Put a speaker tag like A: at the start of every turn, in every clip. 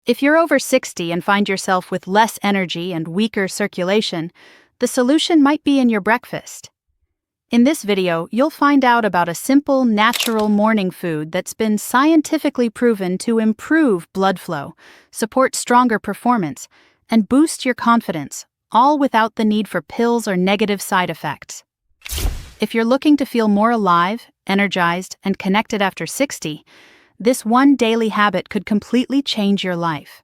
A: If you're over 60 and find yourself with less energy and weaker circulation, the solution might be in your breakfast. In this video, you'll find out about a simple, natural morning food that's been scientifically proven to improve blood flow, support stronger performance, and boost your confidence, all without the need for pills or negative side effects. If you're looking to feel more alive, energized, and connected after 60, this one daily habit could completely change your life.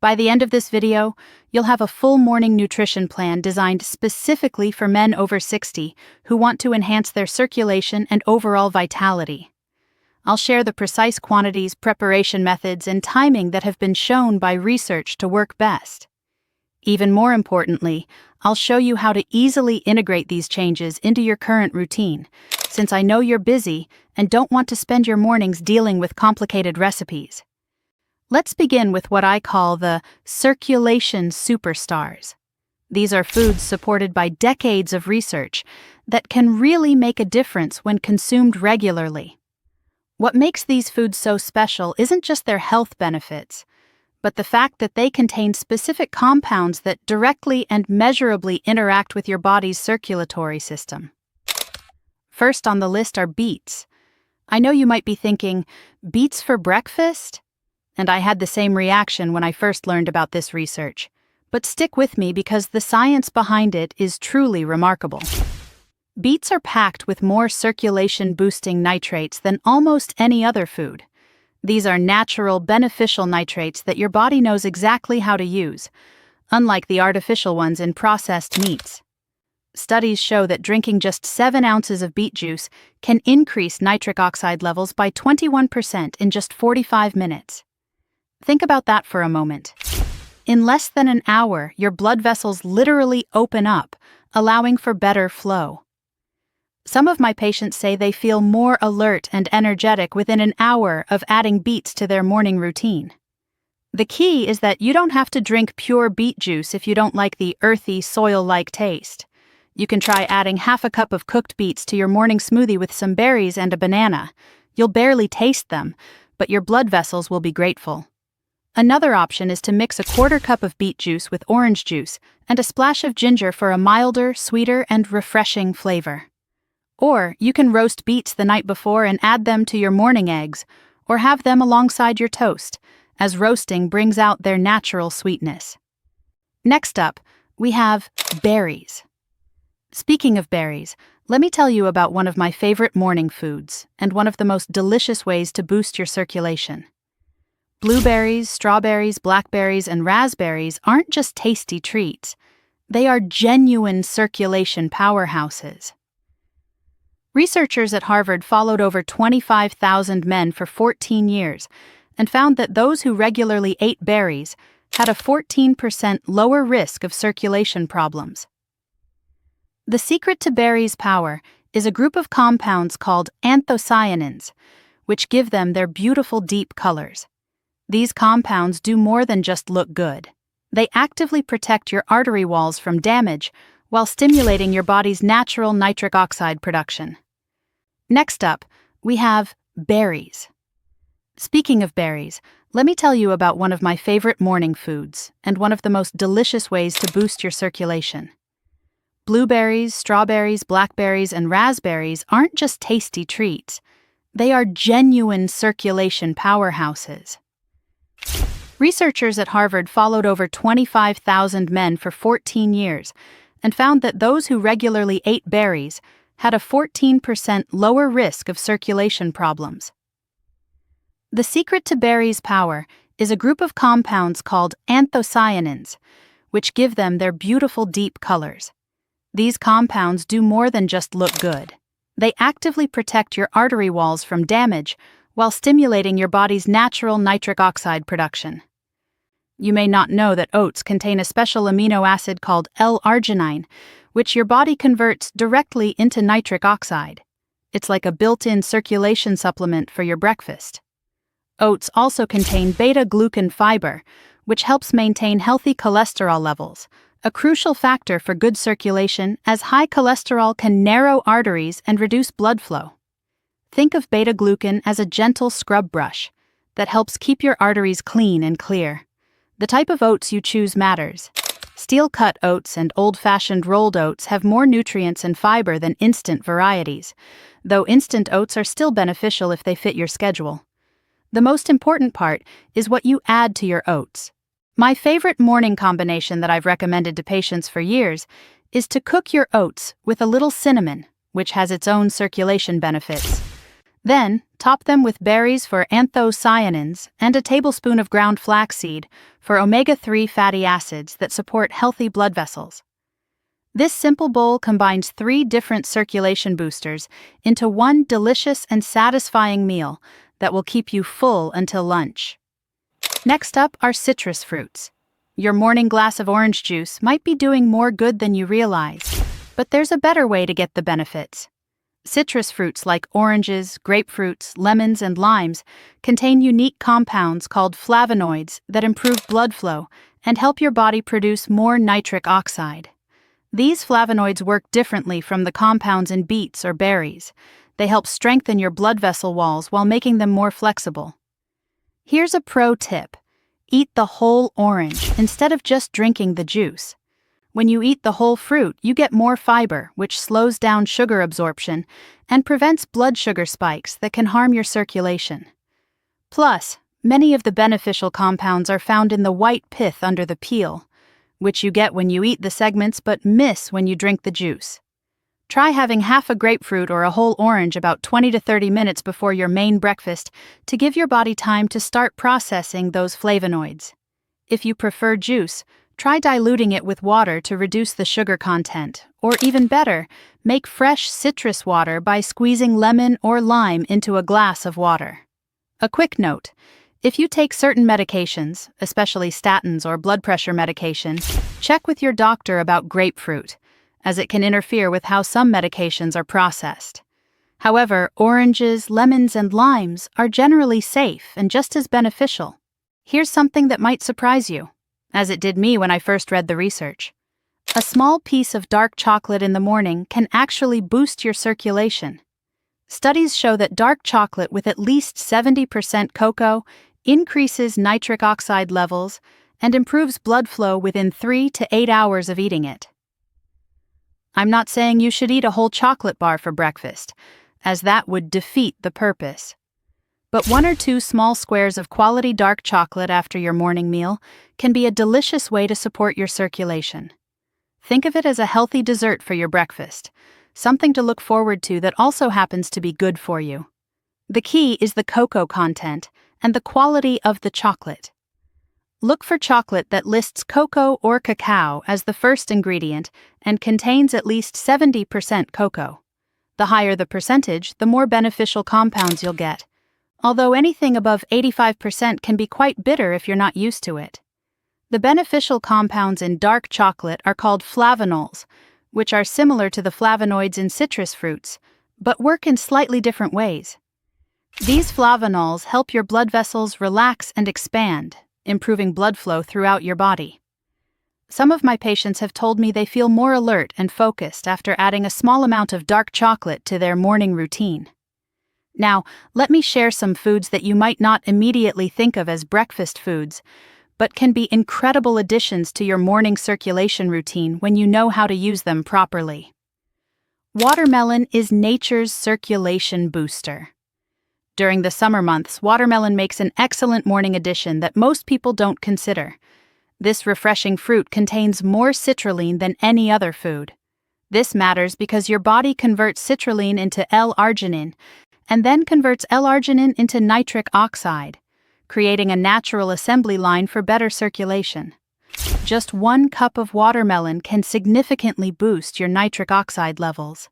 A: By the end of this video, you'll have a full morning nutrition plan designed specifically for men over 60 who want to enhance their circulation and overall vitality. I'll share the precise quantities, preparation methods, and timing that have been shown by research to work best. Even more importantly, I'll show you how to easily integrate these changes into your current routine, since I know you're busy and don't want to spend your mornings dealing with complicated recipes. Let's begin with what I call the circulation superstars. These are foods supported by decades of research that can really make a difference when consumed regularly. What makes these foods so special isn't just their health benefits, but the fact that they contain specific compounds that directly and measurably interact with your body's circulatory system. First on the list are beets. I know you might be thinking, beets for breakfast? And I had the same reaction when I first learned about this research. But stick with me because the science behind it is truly remarkable. Beets are packed with more circulation-boosting nitrates than almost any other food. These are natural, beneficial nitrates that your body knows exactly how to use, unlike the artificial ones in processed meats. Studies show that drinking just 7 ounces of beet juice can increase nitric oxide levels by 21% in just 45 minutes. Think about that for a moment. In less than an hour, your blood vessels literally open up, allowing for better flow. Some of my patients say they feel more alert and energetic within an hour of adding beets to their morning routine. The key is that you don't have to drink pure beet juice if you don't like the earthy, soil-like taste. You can try adding half a cup of cooked beets to your morning smoothie with some berries and a banana. You'll barely taste them, but your blood vessels will be grateful. Another option is to mix a 1/4 cup of beet juice with orange juice and a splash of ginger for a milder, sweeter, and refreshing flavor. Or you can roast beets the night before and add them to your morning eggs, or have them alongside your toast, as roasting brings out their natural sweetness. Next up, we have berries. Speaking of berries, let me tell you about one of my favorite morning foods and one of the most delicious ways to boost your circulation. Blueberries, strawberries, blackberries, and raspberries aren't just tasty treats. They are genuine circulation powerhouses. Researchers at Harvard followed over 25,000 men for 14 years and found that those who regularly ate berries had a 14% lower risk of circulation problems. The secret to berries' power is a group of compounds called anthocyanins, which give them their beautiful deep colors. These compounds do more than just look good. They actively protect your artery walls from damage while stimulating your body's natural nitric oxide production. Next up, we have berries. Speaking of berries, let me tell you about one of my favorite morning foods and one of the most delicious ways to boost your circulation. Blueberries, strawberries, blackberries, and raspberries aren't just tasty treats. They are genuine circulation powerhouses. Researchers at Harvard followed over 25,000 men for 14 years and found that those who regularly ate berries had a 14% lower risk of circulation problems. The secret to berries' power is a group of compounds called anthocyanins, which give them their beautiful deep colors. These compounds do more than just look good. They actively protect your artery walls from damage while stimulating your body's natural nitric oxide production. You may not know that oats contain a special amino acid called L-arginine, which your body converts directly into nitric oxide. It's like a built-in circulation supplement for your breakfast. Oats also contain beta-glucan fiber, which helps maintain healthy cholesterol levels, a crucial factor for good circulation as high cholesterol can narrow arteries and reduce blood flow. Think of beta-glucan as a gentle scrub brush. that helps keep your arteries clean and clear. The type of oats you choose matters. Steel-cut oats and old-fashioned rolled oats have more nutrients and fiber than instant varieties, though instant oats are still beneficial if they fit your schedule. The most important part is what you add to your oats. My favorite morning combination that I've recommended to patients for years is to cook your oats with a little cinnamon, which has its own circulation benefits. Then, top them with berries for anthocyanins and a tablespoon of ground flaxseed for omega-3 fatty acids that support healthy blood vessels. This simple bowl combines 3 different circulation boosters into one delicious and satisfying meal that will keep you full until lunch. Next up are citrus fruits. Your morning glass of orange juice might be doing more good than you realize, but there's a better way to get the benefits. Citrus fruits like oranges, grapefruits, lemons, and limes contain unique compounds called flavonoids that improve blood flow and help your body produce more nitric oxide. These flavonoids work differently from the compounds in beets or berries. They help strengthen your blood vessel walls while making them more flexible. Here's a pro tip. Eat the whole orange instead of just drinking the juice. When you eat the whole fruit, you get more fiber, which slows down sugar absorption and prevents blood sugar spikes that can harm your circulation. Plus, many of the beneficial compounds are found in the white pith under the peel, which you get when you eat the segments but miss when you drink the juice. Try having half a grapefruit or a whole orange about 20 to 30 minutes before your main breakfast to give your body time to start processing those flavonoids. If you prefer juice, try diluting it with water to reduce the sugar content, or even better, make fresh citrus water by squeezing lemon or lime into a glass of water. A quick note: if you take certain medications, especially statins or blood pressure medication, check with your doctor about grapefruit, as it can interfere with how some medications are processed. However, oranges, lemons, and limes are generally safe and just as beneficial. Here's something that might surprise you, as it did me when I first read the research. A small piece of dark chocolate in the morning can actually boost your circulation. Studies show that dark chocolate with at least 70% cocoa increases nitric oxide levels and improves blood flow within 3 to 8 hours of eating it. I'm not saying you should eat a whole chocolate bar for breakfast, as that would defeat the purpose. But 1 or 2 small squares of quality dark chocolate after your morning meal can be a delicious way to support your circulation. Think of it as a healthy dessert for your breakfast, something to look forward to that also happens to be good for you. The key is the cocoa content and the quality of the chocolate. Look for chocolate that lists cocoa or cacao as the first ingredient and contains at least 70% cocoa. The higher the percentage, the more beneficial compounds you'll get, although anything above 85% can be quite bitter if you're not used to it. The beneficial compounds in dark chocolate are called flavanols, which are similar to the flavonoids in citrus fruits, but work in slightly different ways. These flavanols help your blood vessels relax and expand, improving blood flow throughout your body. Some of my patients have told me they feel more alert and focused after adding a small amount of dark chocolate to their morning routine. Now, let me share some foods that you might not immediately think of as breakfast foods, but can be incredible additions to your morning circulation routine when you know how to use them properly. Watermelon is nature's circulation booster. During the summer months, watermelon makes an excellent morning addition that most people don't consider. This refreshing fruit contains more citrulline than any other food. This matters because your body converts citrulline into L-arginine and then converts L-arginine into nitric oxide, creating a natural assembly line for better circulation. Just 1 cup of watermelon can significantly boost your nitric oxide levels.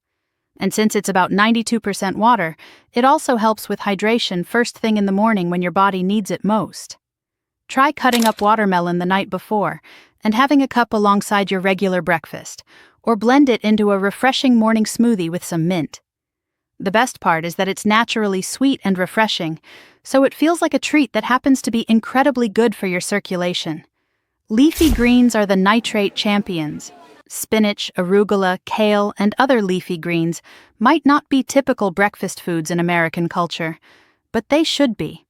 A: And since it's about 92% water, it also helps with hydration first thing in the morning when your body needs it most. Try cutting up watermelon the night before and having a cup alongside your regular breakfast, or blend it into a refreshing morning smoothie with some mint. The best part is that it's naturally sweet and refreshing, so it feels like a treat that happens to be incredibly good for your circulation. Leafy greens are the nitrate champions. Spinach, arugula, kale, and other leafy greens might not be typical breakfast foods in American culture, but they should be.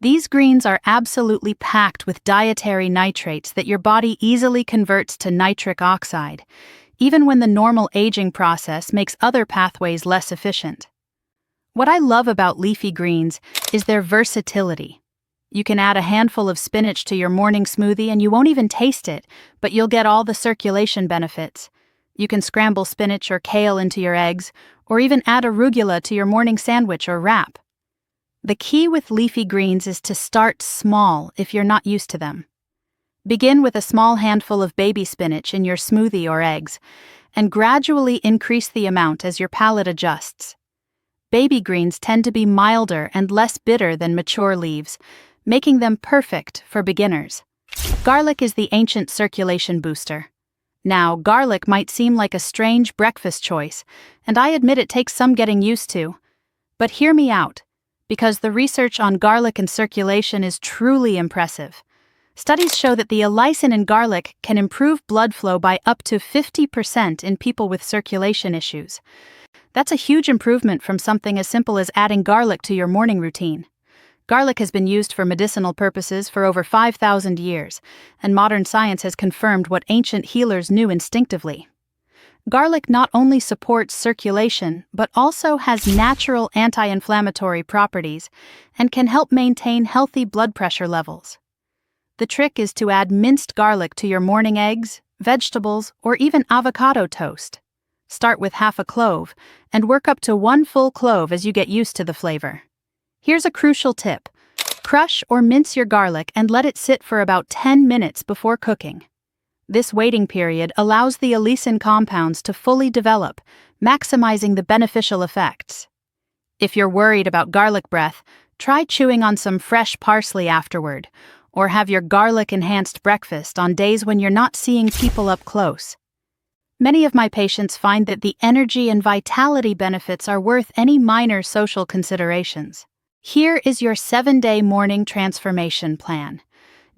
A: These greens are absolutely packed with dietary nitrates that your body easily converts to nitric oxide, even when the normal aging process makes other pathways less efficient. What I love about leafy greens is their versatility. You can add a handful of spinach to your morning smoothie and you won't even taste it, but you'll get all the circulation benefits. You can scramble spinach or kale into your eggs, or even add arugula to your morning sandwich or wrap. The key with leafy greens is to start small if you're not used to them. Begin with a small handful of baby spinach in your smoothie or eggs, and gradually increase the amount as your palate adjusts. Baby greens tend to be milder and less bitter than mature leaves, making them perfect for beginners. Garlic is the ancient circulation booster. Now, garlic might seem like a strange breakfast choice, and I admit it takes some getting used to. But hear me out, because the research on garlic and circulation is truly impressive. Studies show that the allicin in garlic can improve blood flow by up to 50% in people with circulation issues. That's a huge improvement from something as simple as adding garlic to your morning routine. Garlic has been used for medicinal purposes for over 5,000 years, and modern science has confirmed what ancient healers knew instinctively. Garlic not only supports circulation, but also has natural anti-inflammatory properties and can help maintain healthy blood pressure levels. The trick is to add minced garlic to your morning eggs, vegetables, or even avocado toast. Start with half a clove, and work up to 1 full clove as you get used to the flavor. Here's a crucial tip. Crush or mince your garlic and let it sit for about 10 minutes before cooking. This waiting period allows the allicin compounds to fully develop, maximizing the beneficial effects. If you're worried about garlic breath, try chewing on some fresh parsley afterward, or have your garlic-enhanced breakfast on days when you're not seeing people up close. Many of my patients find that the energy and vitality benefits are worth any minor social considerations. Here is your 7-day morning transformation plan.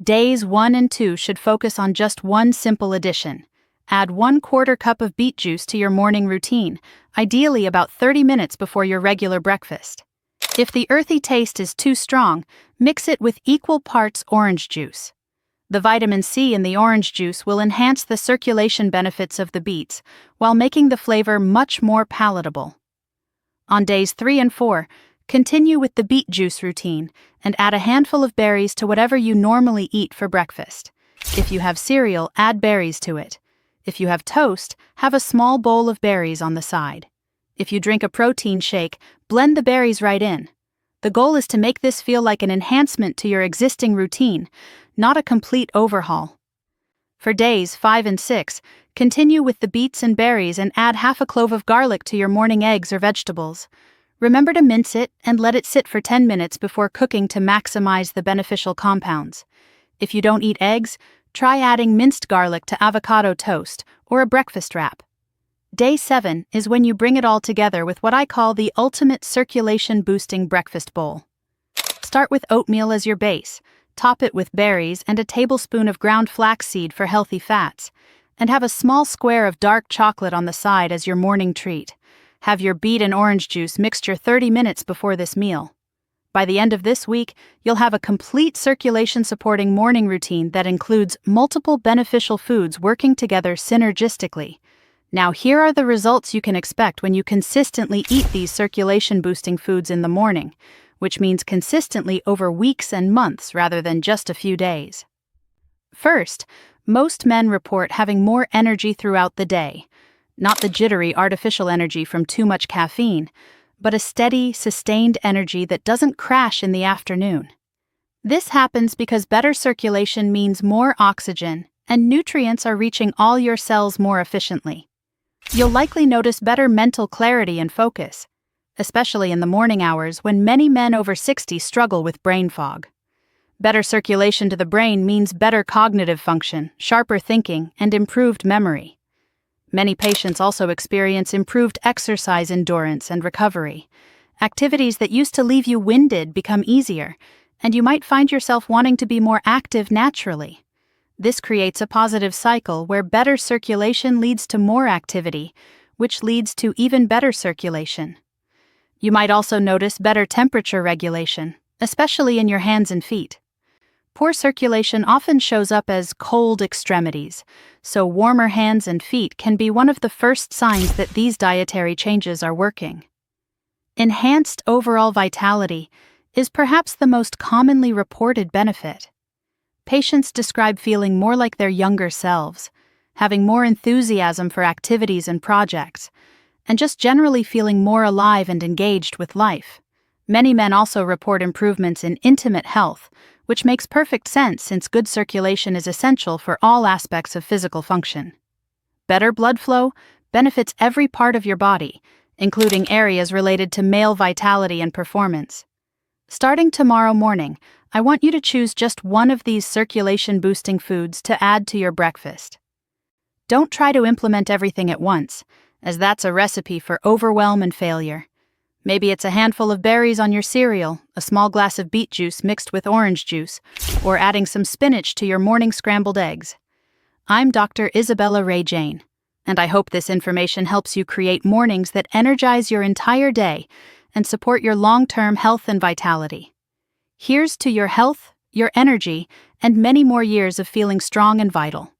A: Days 1 and 2 should focus on just one simple addition. Add 1/4 cup of beet juice to your morning routine, ideally about 30 minutes before your regular breakfast. If the earthy taste is too strong, mix it with equal parts orange juice. The vitamin C in the orange juice will enhance the circulation benefits of the beets, while making the flavor much more palatable. On days 3 and 4, continue with the beet juice routine and add a handful of berries to whatever you normally eat for breakfast. If you have cereal, add berries to it. If you have toast, have a small bowl of berries on the side. If you drink a protein shake, blend the berries right in. The goal is to make this feel like an enhancement to your existing routine, not a complete overhaul. For days 5 and 6, continue with the beets and berries and add half a clove of garlic to your morning eggs or vegetables. Remember to mince it and let it sit for 10 minutes before cooking to maximize the beneficial compounds. If you don't eat eggs, try adding minced garlic to avocado toast or a breakfast wrap. Day 7 is when you bring it all together with what I call the ultimate circulation-boosting breakfast bowl. Start with oatmeal as your base, top it with berries and a tablespoon of ground flaxseed for healthy fats, and have a small square of dark chocolate on the side as your morning treat. Have your beet and orange juice mixture 30 minutes before this meal. By the end of this week, you'll have a complete circulation-supporting morning routine that includes multiple beneficial foods working together synergistically. Now here are the results you can expect when you consistently eat these circulation-boosting foods in the morning, which means consistently over weeks and months rather than just a few days. First, most men report having more energy throughout the day. Not the jittery artificial energy from too much caffeine, but a steady, sustained energy that doesn't crash in the afternoon. This happens because better circulation means more oxygen, and nutrients are reaching all your cells more efficiently. You'll likely notice better mental clarity and focus, especially in the morning hours when many men over 60 struggle with brain fog. Better circulation to the brain means better cognitive function, sharper thinking, and improved memory. Many patients also experience improved exercise endurance and recovery. Activities that used to leave you winded become easier, and you might find yourself wanting to be more active naturally. This creates a positive cycle where better circulation leads to more activity, which leads to even better circulation. You might also notice better temperature regulation, especially in your hands and feet. Poor circulation often shows up as cold extremities, so warmer hands and feet can be one of the first signs that these dietary changes are working. Enhanced overall vitality is perhaps the most commonly reported benefit. Patients describe feeling more like their younger selves, having more enthusiasm for activities and projects, and just generally feeling more alive and engaged with life. Many men also report improvements in intimate health, which makes perfect sense since good circulation is essential for all aspects of physical function. Better blood flow benefits every part of your body, including areas related to male vitality and performance. Starting tomorrow morning, I want you to choose just one of these circulation-boosting foods to add to your breakfast. Don't try to implement everything at once, as that's a recipe for overwhelm and failure. Maybe it's a handful of berries on your cereal, a small glass of beet juice mixed with orange juice, or adding some spinach to your morning scrambled eggs. I'm Dr. Isabella Rae Jane, and I hope this information helps you create mornings that energize your entire day and support your long-term health and vitality. Here's to your health, your energy, and many more years of feeling strong and vital.